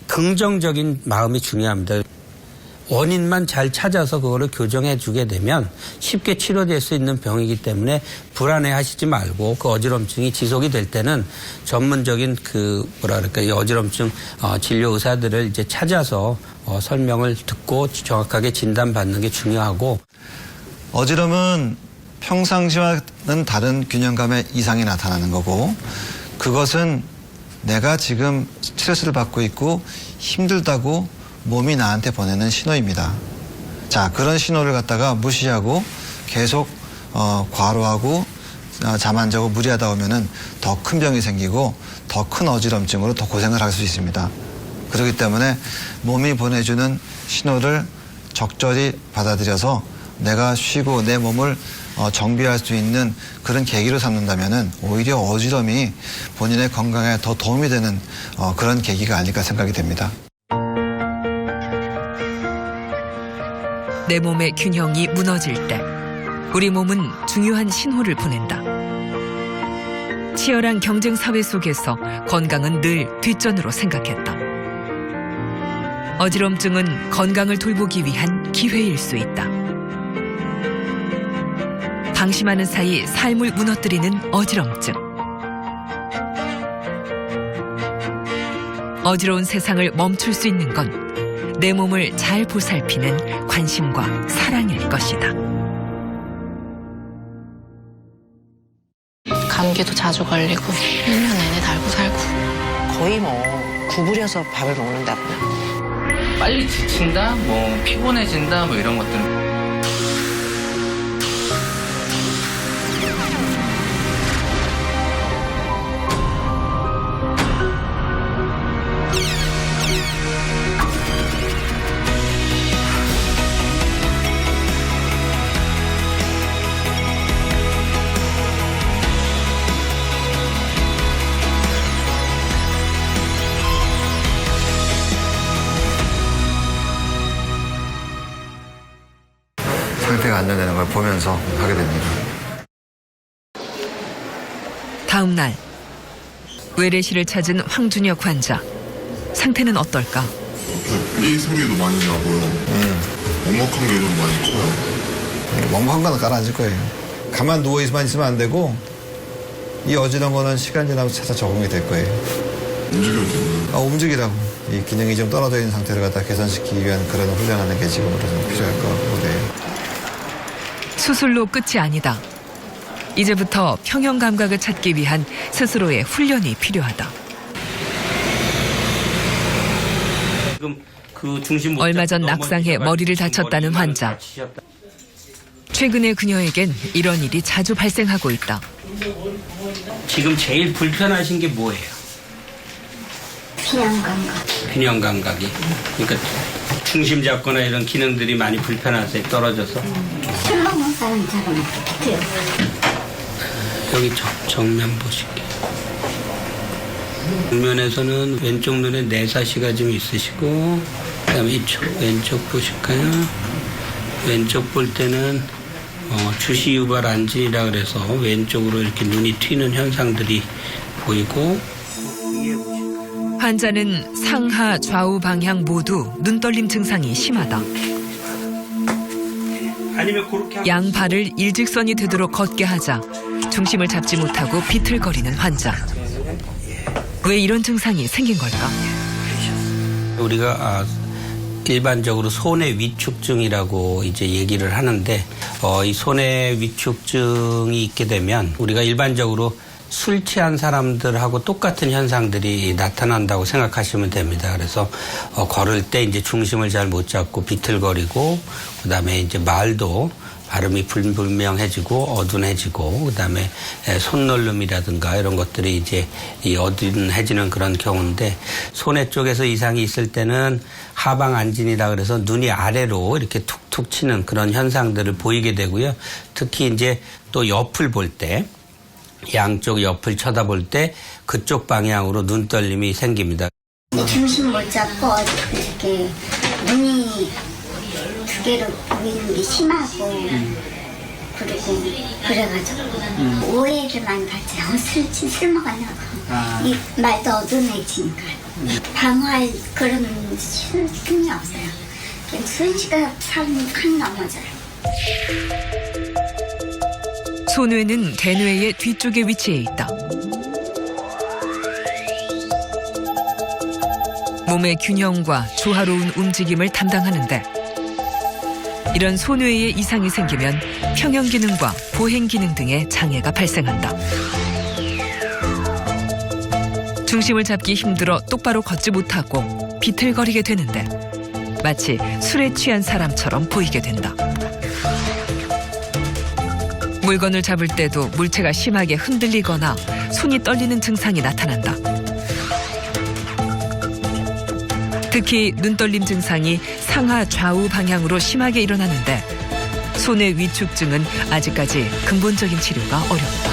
긍정적인 마음이 중요합니다. 원인만 잘 찾아서 그거를 교정해 주게 되면 쉽게 치료될 수 있는 병이기 때문에 불안해 하시지 말고 그 어지럼증이 지속이 될 때는 전문적인 이 어지럼증 진료 의사들을 이제 찾아서 설명을 듣고 정확하게 진단받는 게 중요하고 어지럼은 평상시와는 다른 균형감의 이상이 나타나는 거고 그것은 내가 지금 스트레스를 받고 있고 힘들다고 몸이 나한테 보내는 신호입니다. 자, 그런 신호를 갖다가 무시하고 계속 과로하고 잠 안 자고 무리하다 보면은 더 큰 병이 생기고 더 큰 어지럼증으로 더 고생을 할 수 있습니다. 그렇기 때문에 몸이 보내주는 신호를 적절히 받아들여서 내가 쉬고 내 몸을 정비할 수 있는 그런 계기로 삼는다면은 오히려 어지럼이 본인의 건강에 더 도움이 되는 그런 계기가 아닐까 생각이 됩니다. 내 몸의 균형이 무너질 때 우리 몸은 중요한 신호를 보낸다. 치열한 경쟁 사회 속에서 건강은 늘 뒷전으로 생각했다. 어지럼증은 건강을 돌보기 위한 기회일 수 있다. 방심하는 사이 삶을 무너뜨리는 어지럼증. 어지러운 세상을 멈출 수 있는 건 내 몸을 잘 보살피는 관심과 사랑일 것이다. 감기도 자주 걸리고 1년 내내 달고 살고 거의 뭐 구부려서 밥을 먹는다고요. 빨리 지친다, 피곤해진다, 이런 것들. 상태가 안정되는 걸 보면서 하게 됩니다. 다음 날 외래실을 찾은 황준혁 환자. 상태는 어떨까? 이 소리도 많이 나고요. 먹먹한 게 좀 많이 커요. 먹먹한 거는 가라앉을 거예요. 가만 누워있으면 안 되고 이 어지러운 거는 시간 지나고 차차 적응이 될 거예요. 움직여지는? 움직이라고. 이 기능이 좀 떨어져 있는 상태를 갖다 개선시키기 위한 그런 훈련하는 게 지금으로 좀 필요할 것 같고요. 수술로 끝이 아니다. 이제부터 평형 감각을 찾기 위한 스스로의 훈련이 필요하다. 지금 그 중심 얼마 전 낙상해 머리를 다쳤다는 환자. 최근에 그녀에겐 이런 일이 자주 발생하고 있다. 지금 제일 불편하신 게 뭐예요? 균형 감각. 균형 감각이. 그러니까 중심 잡거나 이런 기능들이 많이 불편하세요? 떨어져서? 술 먹는 사람처럼 같아요. 여기 정면 보실게요. 정면에서는 왼쪽 눈에 내사시가 좀 있으시고, 그다음에 이쪽 왼쪽 보실까요? 왼쪽 볼 때는 주시유발 안진이라 그래서 왼쪽으로 이렇게 눈이 튀는 현상들이 보이고. 환자는 상하 좌우 방향 모두 눈떨림 증상이 심하다. 양 발을 일직선이 되도록 걷게 하자 중심을 잡지 못하고 비틀거리는 환자. 왜 이런 증상이 생긴 걸까? 우리가 일반적으로 손의 위축증이라고 이제 얘기를 하는데 이 손의 위축증이 있게 되면 우리가 일반적으로 술 취한 사람들하고 똑같은 현상들이 나타난다고 생각하시면 됩니다. 그래서 걸을 때 이제 중심을 잘 못 잡고 비틀거리고, 그다음에 이제 말도 발음이 불분명해지고 어둔해지고, 그다음에 손놀림이라든가 이런 것들이 이제 어둔해지는 그런 경우인데, 손의 쪽에서 이상이 있을 때는 하방 안진이라 그래서 눈이 아래로 이렇게 툭툭 치는 그런 현상들을 보이게 되고요. 특히 이제 또 옆을 볼 때, 양쪽 옆을 쳐다볼 때 그쪽 방향으로 눈떨림이 생깁니다. 중심 못 잡고 이렇게 눈이 두 개로 보이는 게 심하고 그리고 그래가지고 오해를 많이 받죠. 술 먹었냐고. 이 말도 어둔해지니까 방어할 그런 힘이 없어요. 그냥 순식간에 사람이 확 넘어져요. 손뇌는 대뇌의 뒤쪽에 위치해 있다. 몸의 균형과 조화로운 움직임을 담당하는데, 이런 손뇌에 이상이 생기면 평형 기능과 보행 기능 등의 장애가 발생한다. 중심을 잡기 힘들어 똑바로 걷지 못하고 비틀거리게 되는데 마치 술에 취한 사람처럼 보이게 된다. 물건을 잡을 때도 물체가 심하게 흔들리거나 손이 떨리는 증상이 나타난다. 특히 눈떨림 증상이 상하 좌우 방향으로 심하게 일어나는데 손의 위축증은 아직까지 근본적인 치료가 어렵다.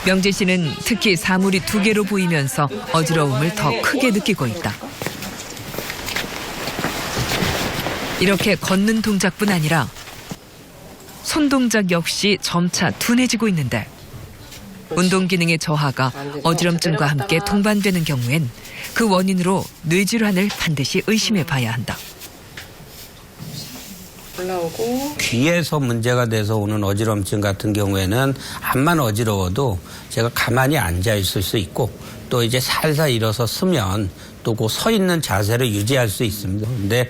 명재 씨는 특히 사물이 두 개로 보이면서 어지러움을 더 크게 느끼고 있다. 이렇게 걷는 동작뿐 아니라 손 동작 역시 점차 둔해지고 있는데, 운동 기능의 저하가 어지럼증과 함께 동반되는 경우엔 그 원인으로 뇌질환을 반드시 의심해 봐야 한다. 올라오고 귀에서 문제가 돼서 오는 어지럼증 같은 경우에는 암만 어지러워도 제가 가만히 앉아 있을 수 있고, 또 이제 살살 일어서 쓰면 또 그 서 있는 자세를 유지할 수 있습니다. 근데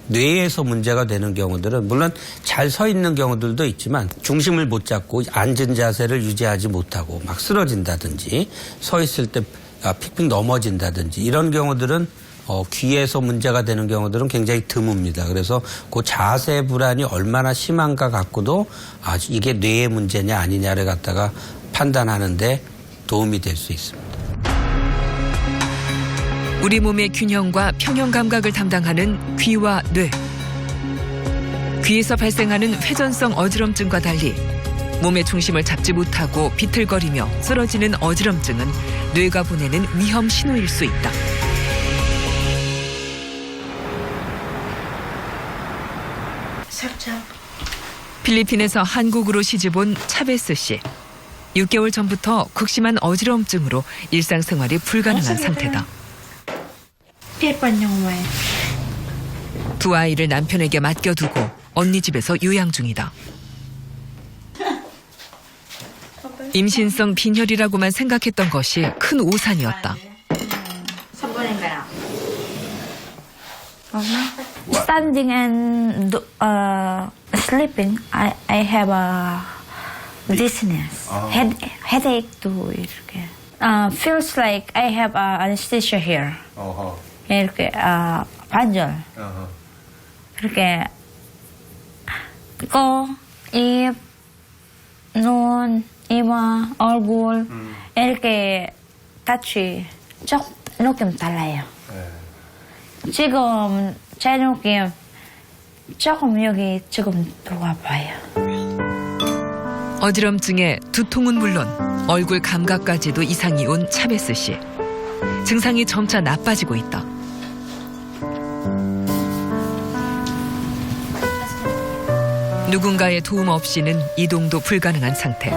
뇌에서 문제가 되는 경우들은 물론 잘 서 있는 경우들도 있지만 중심을 못 잡고 앉은 자세를 유지하지 못하고 막 쓰러진다든지 서 있을 때 픽픽 넘어진다든지 이런 경우들은 귀에서 문제가 되는 경우들은 굉장히 드뭅니다. 그래서 그 자세 불안이 얼마나 심한가 갖고도 이게 뇌의 문제냐 아니냐를 갖다가 판단하는데 도움이 될 수 있습니다. 우리 몸의 균형과 평형 감각을 담당하는 귀와 뇌. 귀에서 발생하는 회전성 어지럼증과 달리 몸의 중심을 잡지 못하고 비틀거리며 쓰러지는 어지럼증은 뇌가 보내는 위험 신호일 수 있다. 필리핀에서 한국으로 시집온 차베스 씨. 6개월 전부터 극심한 어지러움증으로 일상생활이 불가능한 상태다. 두 아이를 남편에게 맡겨두고 언니 집에서 요양 중이다. 임신성 빈혈이라고만 생각했던 것이 큰 오산이었다. Standing and sleeping, I have a dizziness, headache too. 이렇게. Feels like I have anesthesia here. 이렇게 반절. 이렇게 코, 입, 눈, 이마, 얼굴 이렇게 같이 느낌 달라요. 지금 제 느낌 조금 여기 지금 더 아파요. 어지럼증에 두통은 물론 얼굴 감각까지도 이상이 온 차베스 씨. 증상이 점차 나빠지고 있다. 누군가의 도움 없이는 이동도 불가능한 상태.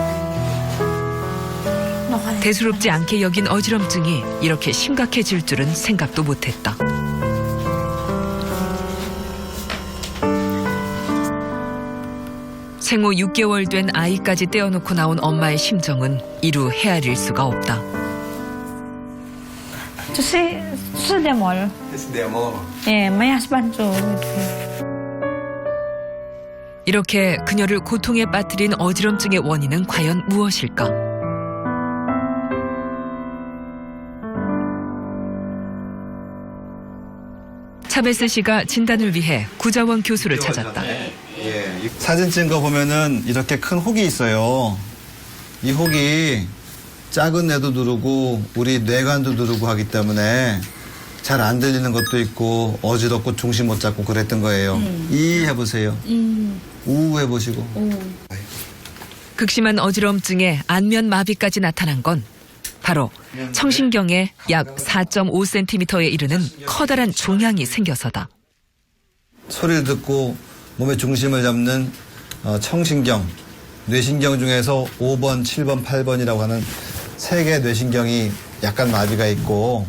대수롭지 않게 여긴 어지럼증이 이렇게 심각해질 줄은 생각도 못했다. 생후 6개월 된 아이까지 떼어놓고 나온 엄마의 심정은 이루 헤아릴 수가 없다. 수대몰. 예, my husband too. 이렇게 그녀를 고통에 빠뜨린 어지럼증의 원인은 과연 무엇일까? 차베스 씨가 진단을 위해 구자원 교수를 찾았다. 사진 찍은 거 보면은 이렇게 큰 혹이 있어요. 이 혹이 작은 뇌도 누르고 우리 뇌관도 누르고 하기 때문에 잘 안 들리는 것도 있고 어지럽고 중심 못 잡고 그랬던 거예요. 이 해보세요. 우 해보시고. 극심한 어지럼증에 안면 마비까지 나타난 건 바로 청신경에 약 4.5cm에 이르는 커다란 종양이 생겨서다. 소리를 듣고 몸의 중심을 잡는 청신경, 뇌신경 중에서 5번, 7번, 8번이라고 하는 3개의 뇌신경이 약간 마비가 있고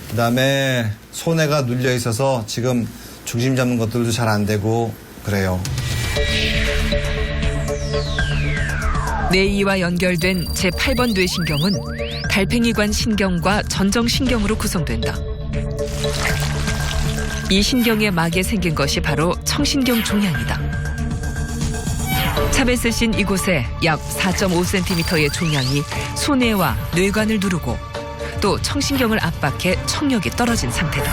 그다음에 손해가 눌려 있어서 지금 중심 잡는 것들도 잘 안 되고 그래요. 뇌이와 연결된 제8번 뇌신경은 달팽이관 신경과 전정신경으로 구성된다. 이 신경의 막에 생긴 것이 바로 청신경 종양이다. 차베스 씨는 이곳에 약 4.5cm의 종양이 소뇌와 뇌관을 누르고 또 청신경을 압박해 청력이 떨어진 상태다.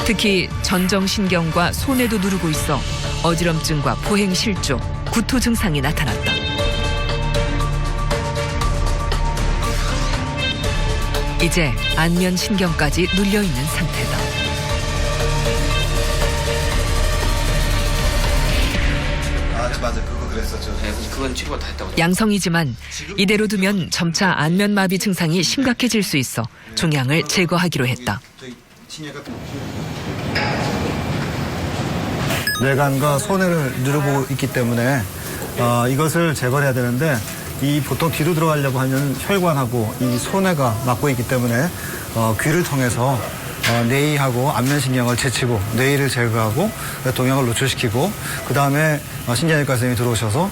특히 전정신경과 소뇌도 누르고 있어 어지럼증과 포행실조, 구토 증상이 나타났다. 이제 안면신경까지 눌려있는 상태다. 맞아. 그거 그랬었죠. 그건 치료가 다 했다고. 양성이지만 이대로 두면 점차 안면마비 증상이 심각해질 수 있어 종양을 제거하기로 했다. 뇌관과 소뇌를 누르고 있기 때문에 이것을 제거해야 되는데 이 보통 뒤로 들어가려고 하면 혈관하고 이 소뇌가 막고 있기 때문에 귀를 통해서 뇌이하고 안면신경을 제치고 뇌이를 제거하고 동양을 노출시키고 그 다음에 신경외과 선생님이 들어오셔서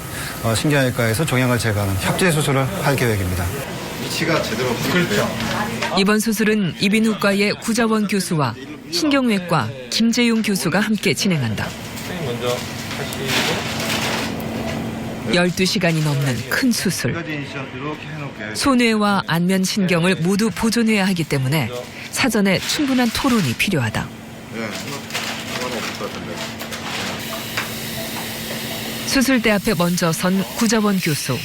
신경외과에서 종양을 제거하는 협재 수술을 할 계획입니다. 위치가 제대로 그렇죠. 이번 수술은 이비인후과의 구자원 교수와 신경외과 김재용 교수가 함께 진행한다. 먼저 12시간이 넘는 큰 수술. 소뇌와 안면신경을 모두 보존해야 하기 때문에 사전에 충분한 토론이 필요하다. 수술대 앞에 먼저 선 구자원 교수.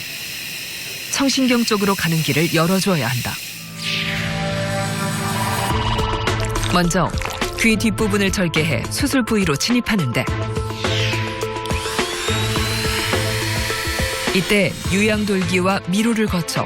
청신경 쪽으로 가는 길을 열어줘야 한다. 먼저 귀 뒷부분을 절개해 수술 부위로 진입하는데 이때 유양돌기와 미로를 거쳐